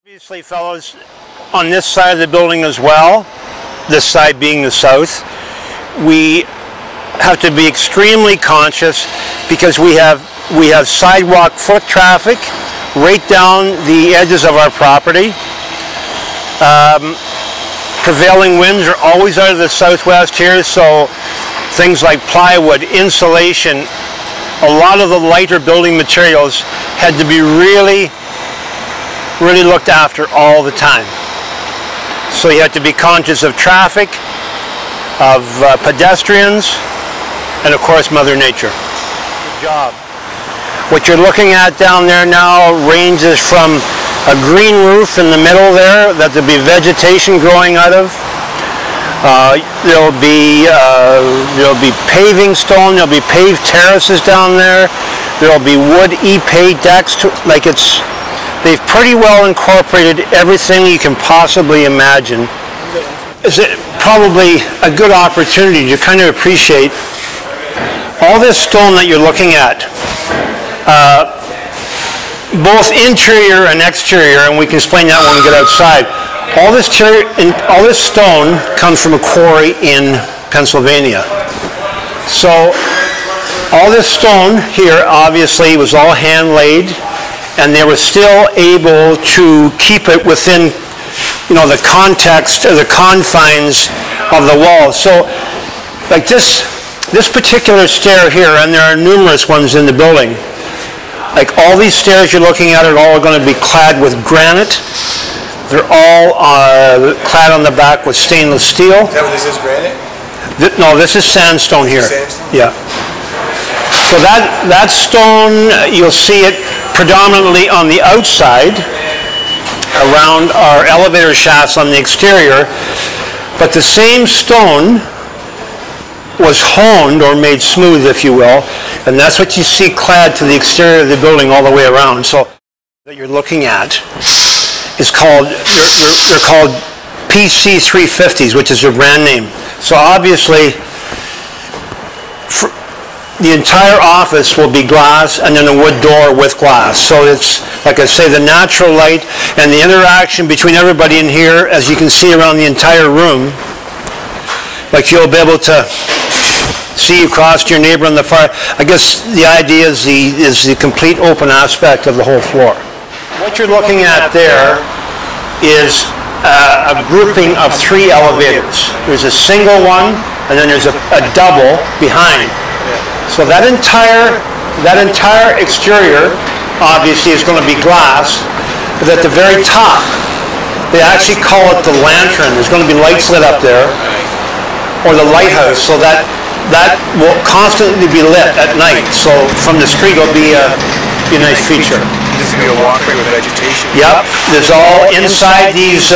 Obviously, fellows, on this side of the building as well, this side being the south, we have to be extremely conscious because we have sidewalk foot traffic right down the edges of our property. Prevailing winds are always out of the southwest here, so things like plywood, insulation, a lot of the lighter building materials had to be really looked after all the time. So you have to be conscious of traffic, of pedestrians, and of course Mother Nature. Good job. What you're looking at down there now ranges from a green roof in the middle there that there'll be vegetation growing out of. There'll be paving stone, there'll be paved terraces down there. There'll be wood epay decks, they've pretty well incorporated everything you can possibly imagine. It's probably a good opportunity to kind of appreciate all this stone that you're looking at, both interior and exterior, and we can explain that when we get outside. All this stone comes from a quarry in Pennsylvania. So all this stone here obviously was all hand laid, and they were still able to keep it within, the context or the confines of the wall. So, like this particular stair here, and there are numerous ones in the building. Like all these stairs you're looking at are all going to be clad with granite. They're all clad on the back with stainless steel. Is that what this is, granite? No, this is sandstone here. Sandstone? Yeah. So that stone, you'll see it predominantly on the outside around our elevator shafts on the exterior, but the same stone was honed or made smooth, if you will, and that's what you see clad to the exterior of the building all the way around. So that you're looking at is called, they're called PC 350s, which is their brand name. So obviously the entire office will be glass and then a wood door with glass. So it's, like I say, the natural light and the interaction between everybody in here, as you can see around the entire room. Like you'll be able to see across to your neighbor on the far. I guess the idea is the complete open aspect of the whole floor. What you're looking at there is a grouping of 3 elevators. There's a single one, and then there's a double behind. So that entire exterior obviously is going to be glass, but at the very top, they actually call it the lantern. There's going to be lights lit up there, or the lighthouse, so that will constantly be lit at night. So from the street, it'll be a nice feature. This is going to be a walkway with vegetation? Yep. There's all inside these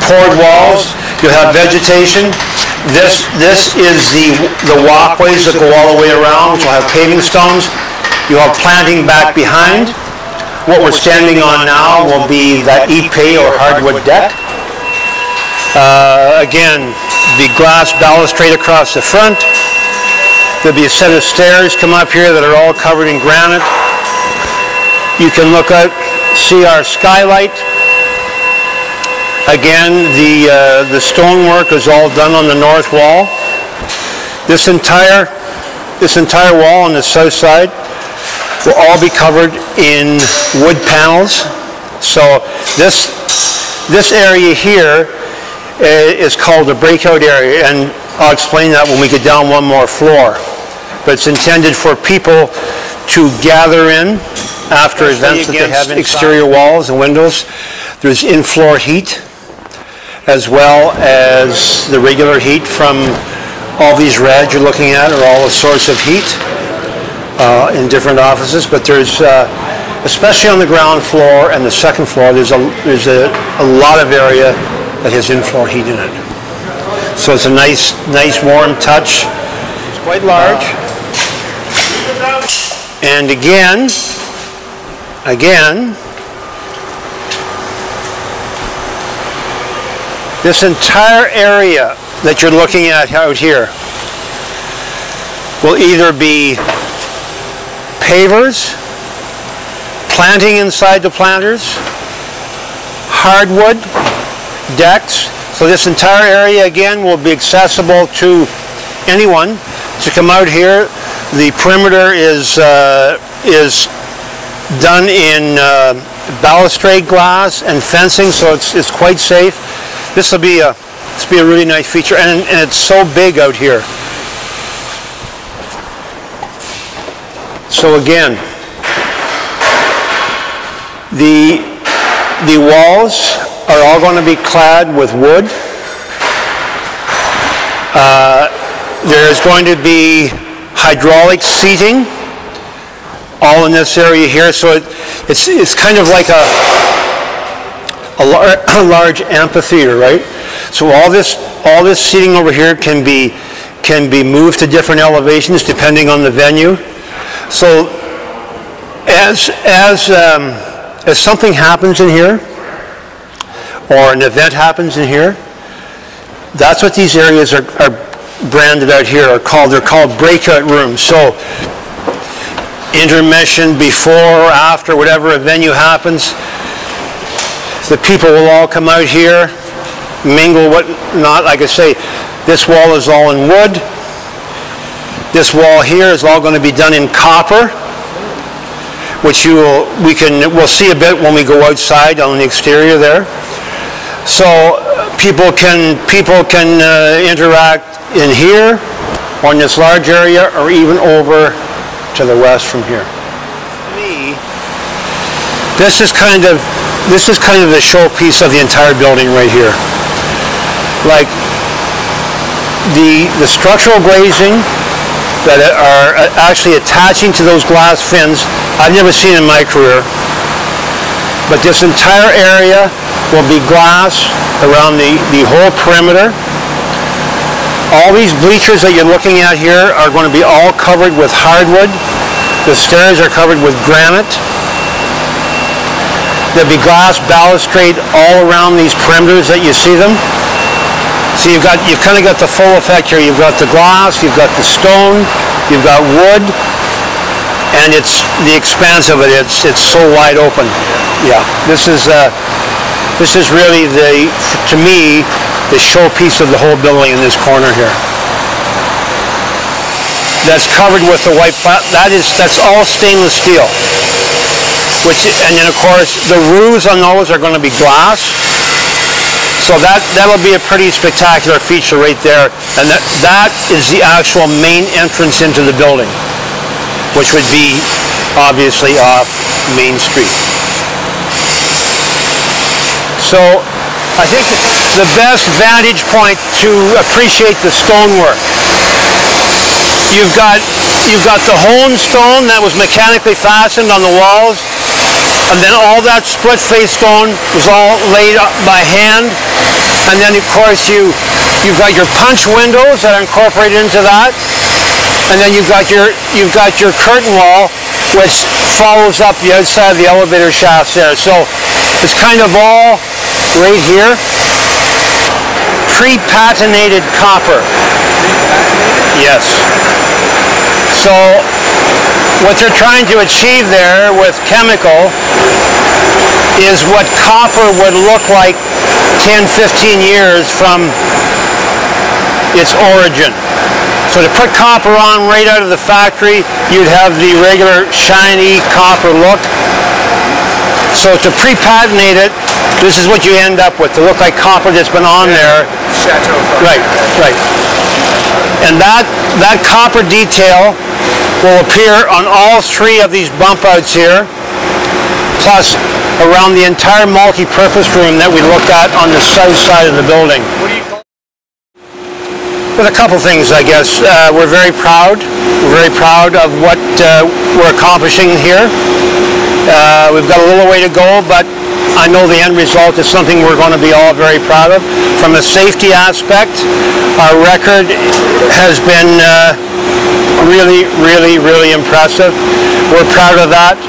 poured walls. You'll have vegetation. This is the walkways that go all the way around, which will have paving stones. You'll have planting back behind. What we're standing on now will be that epay or hardwood deck. Again, the glass balustrade across the front. There'll be a set of stairs come up here that are all covered in granite. You can look out, see our skylight. Again, the stonework is all done on the north wall. This entire wall on the south side will all be covered in wood panels. So this area here is called the breakout area, and I'll explain that when we get down one more floor. But it's intended for people to gather in after events that they have inside. Exterior walls and windows. There's in-floor heat, as well as the regular heat from all these reds you're looking at are all a source of heat in different offices. But there's, especially on the ground floor and the second floor, there's a lot of area that has in-floor heat in it. So it's a nice warm touch. It's quite large. And again, this entire area that you're looking at out here will either be pavers, planting inside the planters, hardwood decks. So this entire area again will be accessible to anyone to come out here. The perimeter is done in balustrade glass and fencing, so it's quite safe. This will be a really nice feature, and it's so big out here. So again, the walls are all going to be clad with wood. There's going to be hydraulic seating all in this area here, so it's kind of like a large amphitheater, right? So all this seating over here can be moved to different elevations depending on the venue. So as something happens in here, or an event happens in here, that's what these areas are branded out here. They're called breakout rooms. So intermission, before or after, whatever a venue happens, the people will all come out here, mingle, whatnot. Like I say, this wall is all in wood. This wall here is all going to be done in copper, which we'll see a bit when we go outside on the exterior there. So people can interact in here, or in this large area, or even over to the west from here. To me, this is kind of the showpiece of the entire building right here. Like the structural glazing that are actually attaching to those glass fins, I've never seen in my career. But this entire area will be glass around the whole perimeter. All these bleachers that you're looking at here are going to be all covered with hardwood. The stairs are covered with granite. There'll be glass balustrade all around these perimeters that you see them. So you've kind of got the full effect here. You've got the glass, you've got the stone, you've got wood, and it's the expanse of it. It's so wide open. Yeah, this is really to me, the showpiece of the whole building in this corner here. That's covered with the white that's all stainless steel. And then of course the roofs on those are going to be glass. So that'll be a pretty spectacular feature right there. And that is the actual main entrance into the building, which would be obviously off Main Street. So I think the best vantage point to appreciate the stonework. You've got the honed stone that was mechanically fastened on the walls, and then all that split face stone was all laid up by hand. And then of course you've got your punch windows that are incorporated into that, and then you've got your curtain wall, which follows up the outside of the elevator shafts there. So it's kind of all right here. Pre-patinated copper. Yes. So what they're trying to achieve there with chemical is what copper would look like 10, 15 years from its origin. So to put copper on right out of the factory, you'd have the regular shiny copper look. So to pre-patinate it, this is what you end up with, to look like copper that's been on there. Chateau. Right. And that copper detail will appear on all three of these bump outs here, plus around the entire multi-purpose room that we looked at on the south side of the building. With a couple things, I guess. We're very proud. We're very proud of what we're accomplishing here. We've got a little way to go, but I know the end result is something we're going to be all very proud of. From a safety aspect, our record has been really impressive. We're proud of that.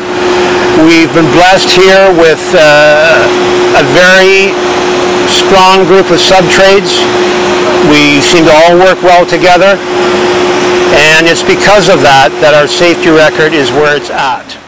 We've been blessed here with a very strong group of sub-trades. We seem to all work well together, and it's because of that that our safety record is where it's at.